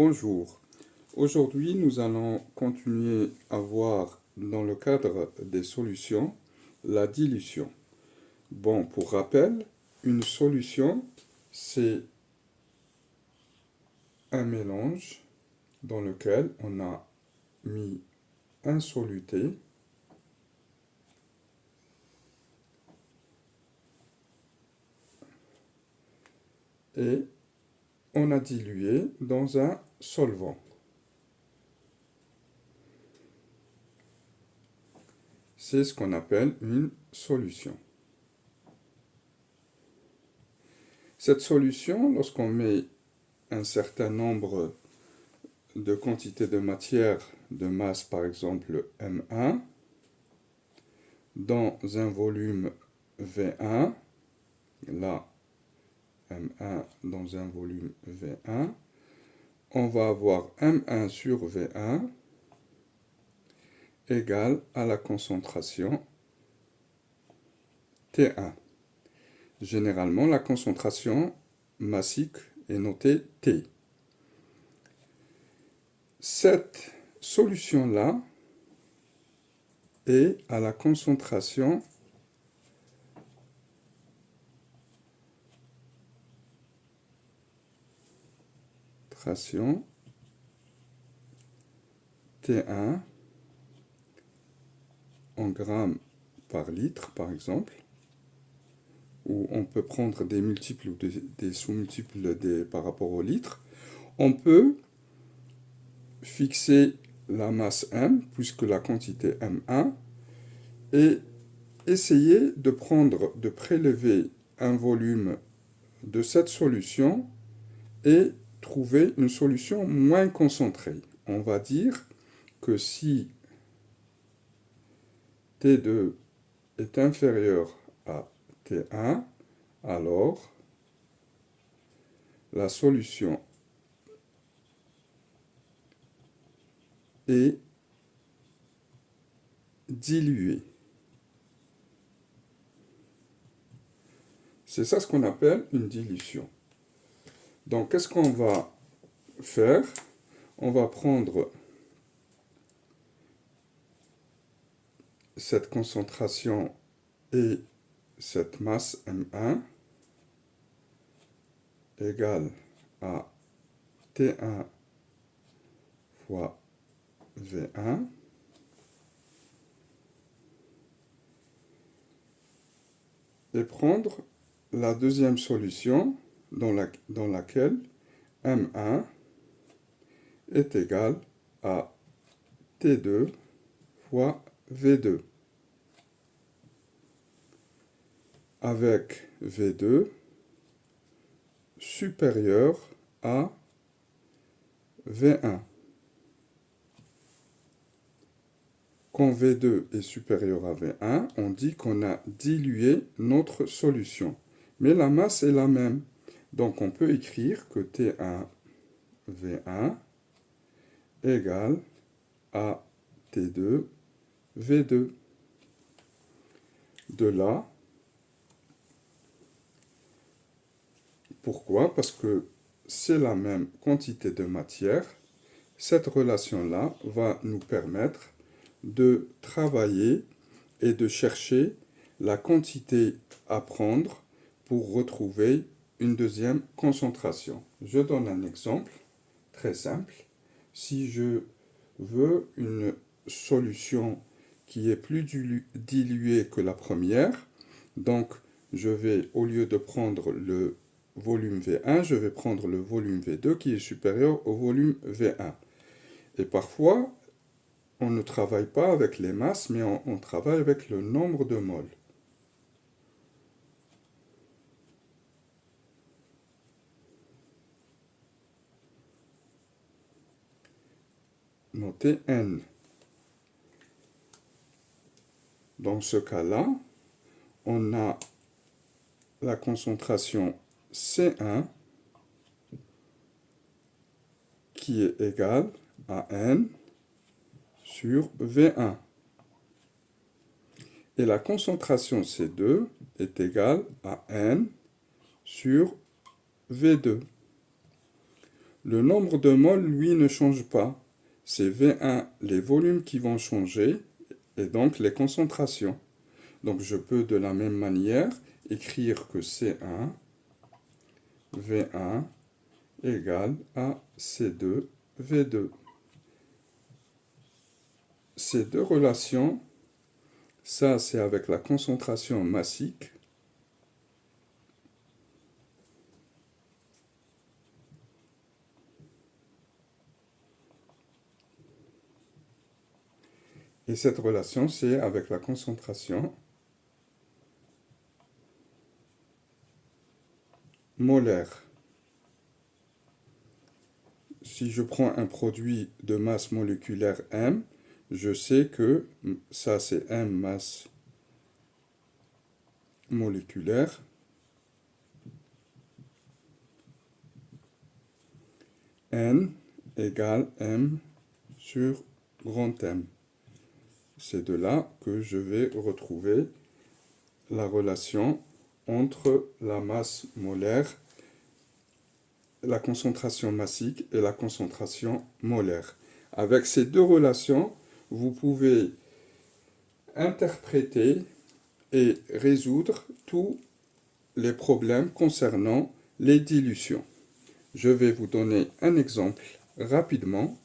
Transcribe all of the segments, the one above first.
Bonjour. Aujourd'hui, nous allons continuer à voir dans le cadre des solutions la dilution. Bon, pour rappel, une solution, c'est un mélange dans lequel on a mis un soluté et on a dilué dans un solvant. C'est ce qu'on appelle une solution. Cette solution, lorsqu'on met un certain nombre de quantités de matière de masse, par exemple M1, dans un volume V1, là, M1 dans un volume V1, on va avoir M1 sur V1 égale à la concentration T1. Généralement, la concentration massique est notée T. Cette solution-là est à la concentration T1 en grammes par litre, par exemple, ou on peut prendre des multiples ou des sous-multiples par rapport au litre. On peut fixer la masse M, puisque la quantité M1, et essayer de prélever un volume de cette solution et trouver une solution moins concentrée. On va dire que si T2 est inférieur à T1, alors la solution est diluée. C'est ça ce qu'on appelle une dilution. Donc, qu'est-ce qu'on va faire? On va prendre cette concentration et cette masse M1 égale à T1 fois V1 et prendre la deuxième solution dans laquelle M1 est égal à T2 fois V2 avec V2 supérieur à V1. Quand V2 est supérieur à V1, on dit qu'on a dilué notre solution. Mais la masse est la même. Donc on peut écrire que T1 V1 égale à T2 V2. De là, pourquoi? Parce que c'est la même quantité de matière. Cette relation-là va nous permettre de travailler et de chercher la quantité à prendre pour retrouver une deuxième concentration. Je donne un exemple très simple. Si je veux une solution qui est plus diluée que la première, donc je vais, au lieu de prendre le volume V1, je vais prendre le volume V2 qui est supérieur au volume V1. Et parfois, on ne travaille pas avec les masses, mais on travaille avec le nombre de moles. Notez N. Dans ce cas-là, on a la concentration C1 qui est égale à N sur V1. Et la concentration C2 est égale à N sur V2. Le nombre de moles, lui, ne change pas. C'est V1, les volumes qui vont changer, et donc les concentrations. Donc je peux de la même manière écrire que C1, V1 égale à C2, V2. Ces deux relations, ça c'est avec la concentration massique. Et cette relation, c'est avec la concentration molaire. Si je prends un produit de masse moléculaire M, je sais que ça c'est M masse moléculaire. N égale M sur grand M. C'est de là que je vais retrouver la relation entre la masse molaire, la concentration massique et la concentration molaire. Avec ces deux relations, vous pouvez interpréter et résoudre tous les problèmes concernant les dilutions. Je vais vous donner un exemple rapidement.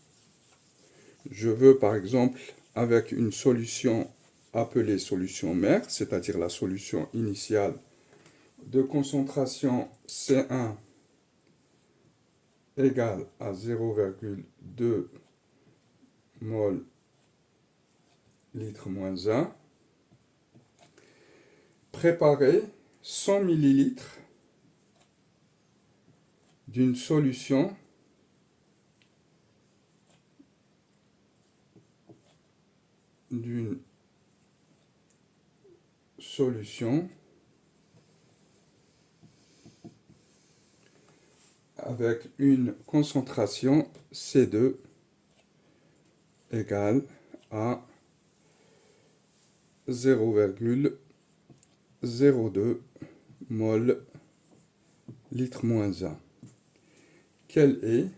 Je veux par exemple, avec une solution appelée solution mère, c'est-à-dire la solution initiale de concentration C1 égale à 0,2 mol litre moins 1, préparer 100 ml d'une solution avec une concentration C2 égale à 0,02 mol litre moins 1. Quel est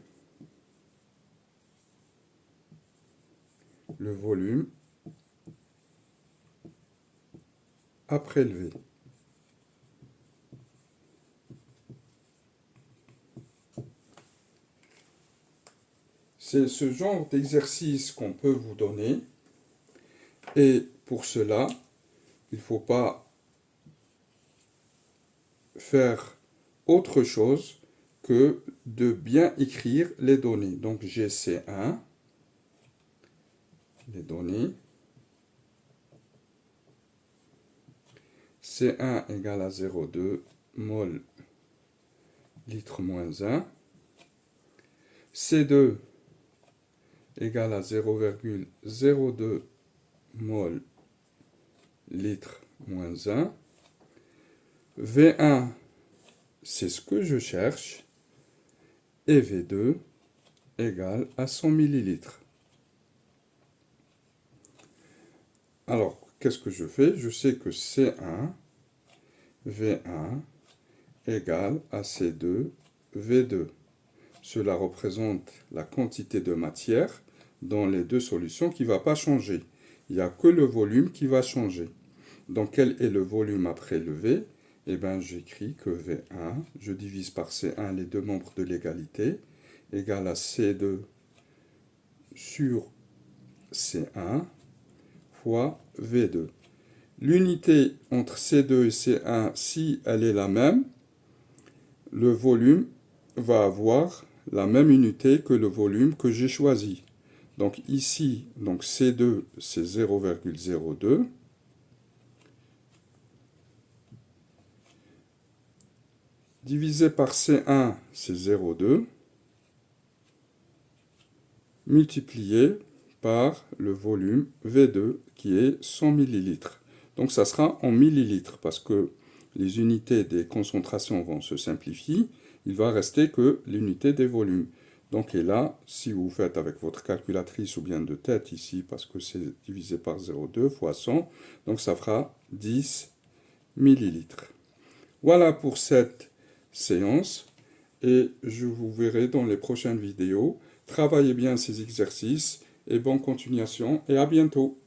le volume à prélever? C'est ce genre d'exercice qu'on peut vous donner. Et pour cela, il ne faut pas faire autre chose que de bien écrire les données. Donc j'ai C1, les données. C1 égale à 0,2 mol litre moins 1. C2 égale à 0,02 mol litre moins 1. V1, c'est ce que je cherche. Et V2 égale à 100 millilitres. Alors, qu'est-ce que je fais? Je sais que C1, V1 égale à C2, V2. Cela représente la quantité de matière dans les deux solutions qui ne va pas changer. Il n'y a que le volume qui va changer. Donc, quel est le volume à prélever? Eh bien, j'écris que V1, je divise par C1 les deux membres de l'égalité, égale à C2 sur C1 fois V2. L'unité entre C2 et C1, si elle est la même, le volume va avoir la même unité que le volume que j'ai choisi. Donc ici, donc C2, c'est 0,02. Divisé par C1, c'est 0,2. Multiplié par le volume V2 qui est 100 millilitres. Donc ça sera en millilitres parce que les unités des concentrations vont se simplifier. Il va rester que l'unité des volumes. Donc et là, si vous faites avec votre calculatrice ou bien de tête ici, parce que c'est divisé par 0,2 fois 100, donc ça fera 10 millilitres. Voilà pour cette séance. et je vous verrai dans les prochaines vidéos. Travaillez bien ces exercices et bonne continuation et à bientôt.